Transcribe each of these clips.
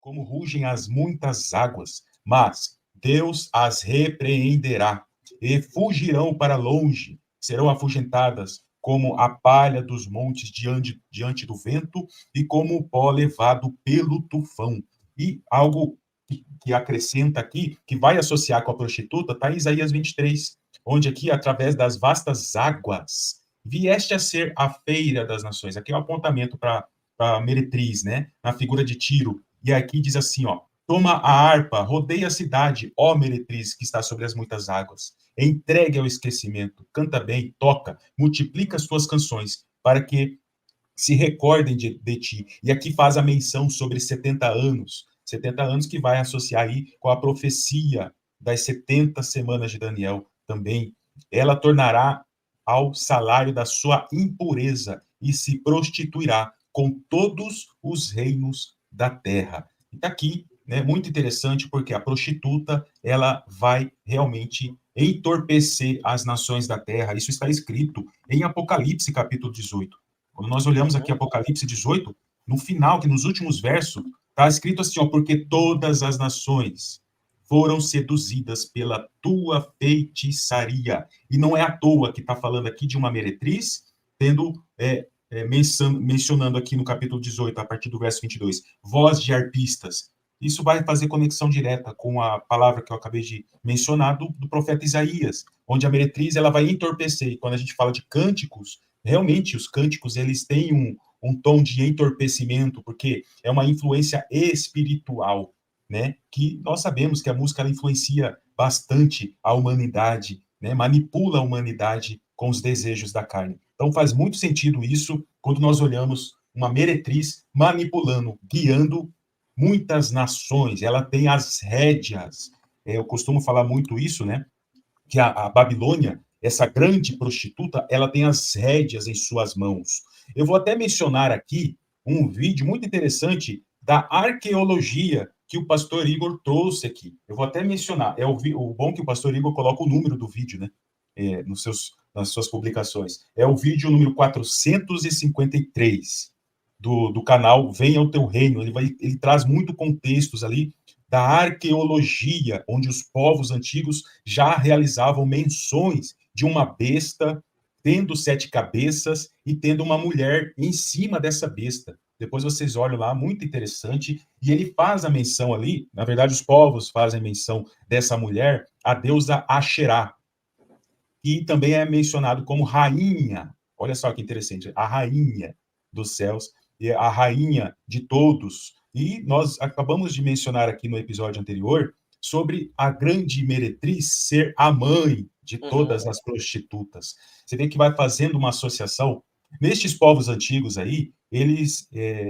como rugem as muitas águas, mas Deus as repreenderá, e fugirão para longe, serão afugentadas como a palha dos montes diante do vento e como o pó levado pelo tufão. E algo que acrescenta aqui, que vai associar com a prostituta, está em Isaías 23, onde aqui, através das vastas águas, vieste a ser a feira das nações. Aqui é um apontamento para a meretriz, né? Na figura de Tiro. E aqui diz assim, ó, toma a harpa, rodeia a cidade, ó meretriz que está sobre as muitas águas. Entregue ao esquecimento, canta bem, toca, multiplica as tuas canções, para que se recordem de ti. E aqui faz a menção sobre 70 anos que vai associar aí com a profecia das 70 semanas de Daniel também. Ela tornará ao salário da sua impureza e se prostituirá com todos os reinos da terra. Está aqui, né, muito interessante, porque a prostituta, ela vai realmente entorpecer as nações da terra. Isso está escrito em Apocalipse, capítulo 18. Quando nós olhamos aqui Apocalipse 18, no final, que nos últimos versos, está escrito assim, ó, porque todas as nações foram seduzidas pela tua feitiçaria. E não é à toa que está falando aqui de uma meretriz, tendo mencionando aqui no capítulo 18, a partir do verso 22, voz de arpistas. Isso vai fazer conexão direta com a palavra que eu acabei de mencionar do profeta Isaías, onde a meretriz ela vai entorpecer. E quando a gente fala de cânticos, realmente os cânticos eles têm um tom de entorpecimento, porque é uma influência espiritual, né? Que nós sabemos que a música ela influencia bastante a humanidade, né? Manipula a humanidade com os desejos da carne. Então faz muito sentido isso quando nós olhamos uma meretriz manipulando, guiando muitas nações. Ela tem as rédeas. Eu costumo falar muito isso, né? Que a Babilônia, essa grande prostituta, ela tem as rédeas em suas mãos. Eu vou até mencionar aqui um vídeo muito interessante da arqueologia que o pastor Igor trouxe aqui. Eu vou até mencionar. O bom que o pastor Igor coloca o número do vídeo, né? Nas suas publicações. É o vídeo número 453 do canal Venha ao Teu Reino. Ele traz muito contextos ali da arqueologia, onde os povos antigos já realizavam menções de uma besta tendo 7 cabeças e tendo uma mulher em cima dessa besta. Depois vocês olham lá, muito interessante, e ele faz a menção ali, na verdade os povos fazem menção dessa mulher, a deusa Asherá, que também é mencionado como rainha. Olha só que interessante, a rainha dos céus, e a rainha de todos. E nós acabamos de mencionar aqui no episódio anterior sobre a grande meretriz ser a mãe de todas as prostitutas. Você vê que vai fazendo uma associação. Nestes povos antigos aí, eles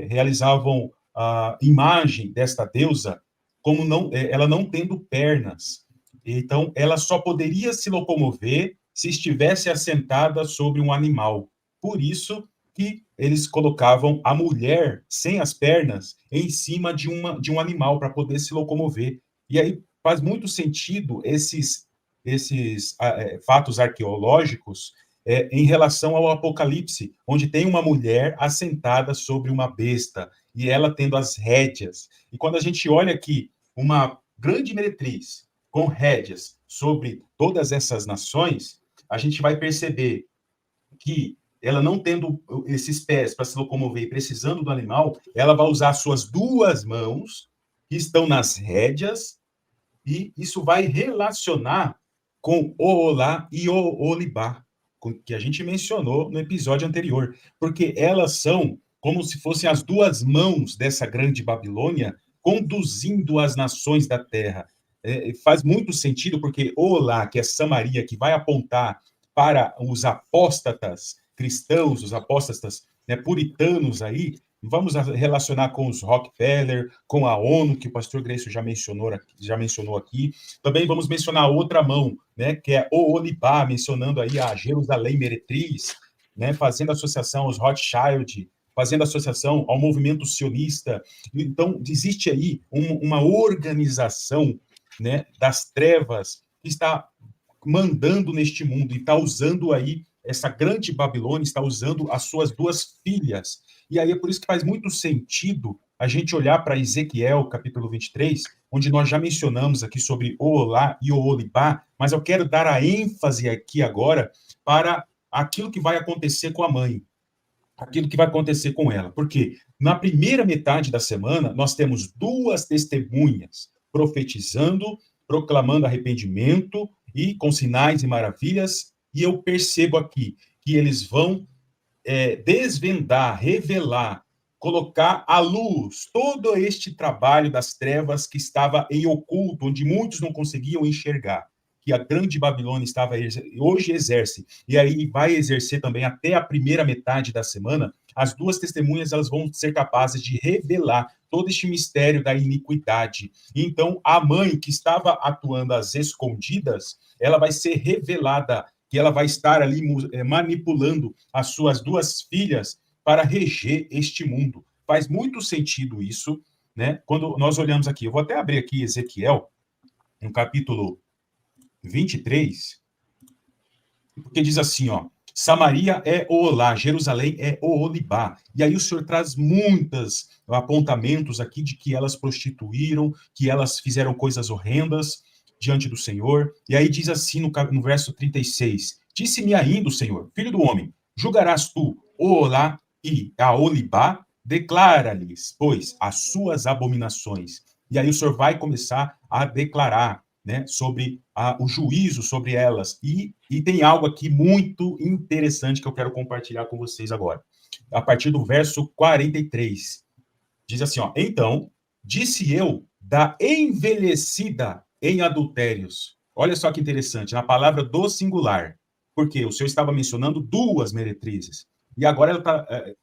realizavam a imagem desta deusa como ela não tendo pernas. Então, ela só poderia se locomover se estivesse assentada sobre um animal. Por isso que eles colocavam a mulher sem as pernas em cima de um animal para poder se locomover. E aí faz muito sentido esses fatos arqueológicos em relação ao Apocalipse, onde tem uma mulher assentada sobre uma besta e ela tendo as rédeas. E quando a gente olha aqui uma grande meretriz com rédeas sobre todas essas nações, a gente vai perceber que ela não tendo esses pés para se locomover e precisando do animal, ela vai usar suas 2 mãos, que estão nas rédeas, e isso vai relacionar com o Olá e o Olibá, que a gente mencionou no episódio anterior, porque elas são como se fossem as 2 mãos dessa grande Babilônia conduzindo as nações da terra. Faz muito sentido, porque Olá, que é Samaria, que vai apontar para os apóstatas cristãos, os apóstatas, né, puritanos aí, vamos relacionar com os Rockefeller, com a ONU, que o pastor Grécio já mencionou aqui. Também vamos mencionar a outra mão, né, que é o Olibá, mencionando aí a Jerusalém Meretriz, né, fazendo associação aos Rothschild, fazendo associação ao movimento sionista. Então, existe aí uma organização, né, das trevas que está mandando neste mundo e está usando aí essa grande Babilônia, está usando as suas 2 filhas. E aí é por isso que faz muito sentido a gente olhar para Ezequiel, capítulo 23, onde nós já mencionamos aqui sobre Oolá e Oolibá, mas eu quero dar a ênfase aqui agora para aquilo que vai acontecer com a mãe, aquilo que vai acontecer com ela. Porque na primeira metade da semana, nós temos duas testemunhas profetizando, proclamando arrependimento e com sinais e maravilhas, e eu percebo aqui que eles vão desvendar, revelar, colocar à luz todo este trabalho das trevas que estava em oculto, onde muitos não conseguiam enxergar, que a grande Babilônia estava hoje exerce, e aí vai exercer também até a primeira metade da semana. As duas testemunhas, elas vão ser capazes de revelar todo este mistério da iniquidade. Então, a mãe que estava atuando às escondidas, ela vai ser revelada, que ela vai estar ali manipulando as suas duas filhas para reger este mundo. Faz muito sentido isso, né? Quando nós olhamos aqui, eu vou até abrir aqui Ezequiel, no capítulo 23, porque diz assim, ó, Samaria é Oolá, Jerusalém é Oolibá. E aí o Senhor traz muitos apontamentos aqui de que elas prostituíram, que elas fizeram coisas horrendas diante do Senhor. E aí diz assim no verso 36, disse-me ainda o Senhor, filho do homem, julgarás tu Oolá e a Oolibá? Declara-lhes, pois, as suas abominações. E aí o Senhor vai começar a declarar, né, sobre o juízo sobre elas. E tem algo aqui muito interessante que eu quero compartilhar com vocês agora. A partir do verso 43. Diz assim, ó, então, disse eu da envelhecida em adultérios. Olha só que interessante, na palavra do singular. Porque o Senhor estava mencionando duas meretrizes. E agora,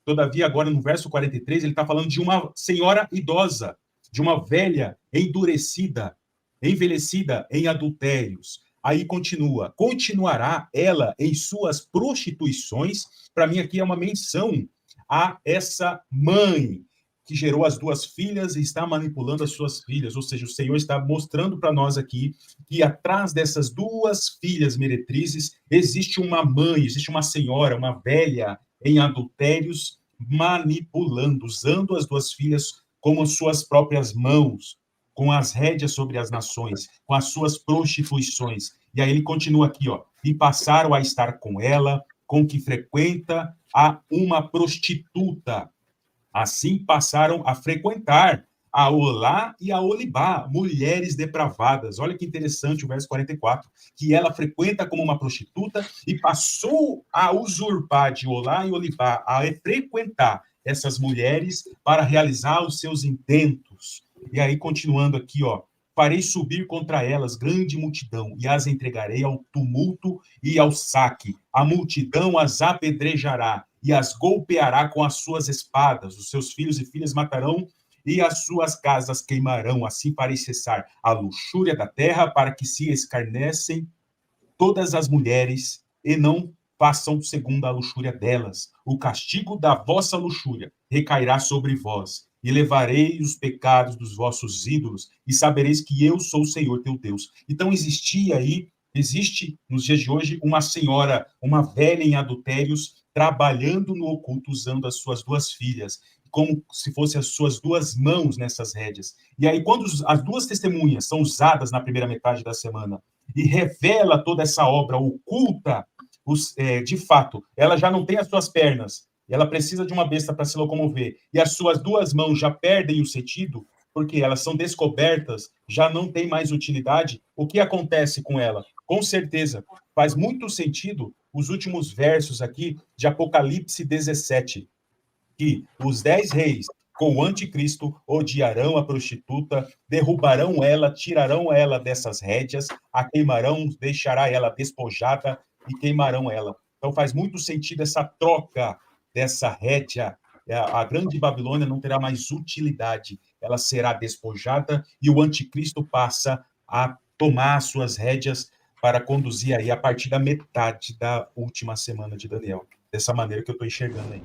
todavia, agora no verso 43, ele está falando de uma senhora idosa, de uma velha endurecida, envelhecida em adultérios. Aí continua, continuará ela em suas prostituições. Para mim aqui é uma menção a essa mãe que gerou as duas filhas e está manipulando as suas filhas. Ou seja, o Senhor está mostrando para nós aqui que atrás dessas duas filhas meretrizes existe uma mãe, existe uma senhora, uma velha em adultérios, manipulando, usando as duas filhas como suas próprias mãos, com as rédeas sobre as nações, com as suas prostituições. E aí ele continua aqui, ó, e passaram a estar com ela, com que frequenta a uma prostituta. Assim passaram a frequentar a Olá e a Olibá, mulheres depravadas. Olha que interessante o verso 44, que ela frequenta como uma prostituta e passou a usurpar de Olá e Olibá, a frequentar essas mulheres para realizar os seus intentos. E aí, continuando aqui, ó, farei subir contra elas grande multidão e as entregarei ao tumulto e ao saque. A multidão as apedrejará e as golpeará com as suas espadas. Os seus filhos e filhas matarão e as suas casas queimarão. Assim farei cessar a luxúria da terra, para que se escarnecem todas as mulheres e não façam segundo a luxúria delas. O castigo da vossa luxúria recairá sobre vós, e levarei os pecados dos vossos ídolos, e sabereis que eu sou o Senhor teu Deus. Então existe nos dias de hoje uma senhora, uma velha em adultérios, trabalhando no oculto, usando as suas duas filhas, como se fossem as suas duas mãos nessas rédeas. E aí, quando as duas testemunhas são usadas na primeira metade da semana e revela toda essa obra oculta, de fato, ela já não tem as suas pernas, ela precisa de uma besta para se locomover, e as suas duas mãos já perdem o sentido, porque elas são descobertas, já não tem mais utilidade. O que acontece com ela? Com certeza, faz muito sentido os últimos versos aqui de Apocalipse 17, que os 10 reis com o anticristo odiarão a prostituta, derrubarão ela, tirarão ela dessas rédeas, a queimarão, deixará ela despojada e queimarão ela. Então faz muito sentido essa troca dessa rédea. A grande Babilônia não terá mais utilidade, ela será despojada e o anticristo passa a tomar as suas rédeas para conduzir aí a partir da metade da última semana de Daniel. Dessa maneira que eu estou enxergando aí.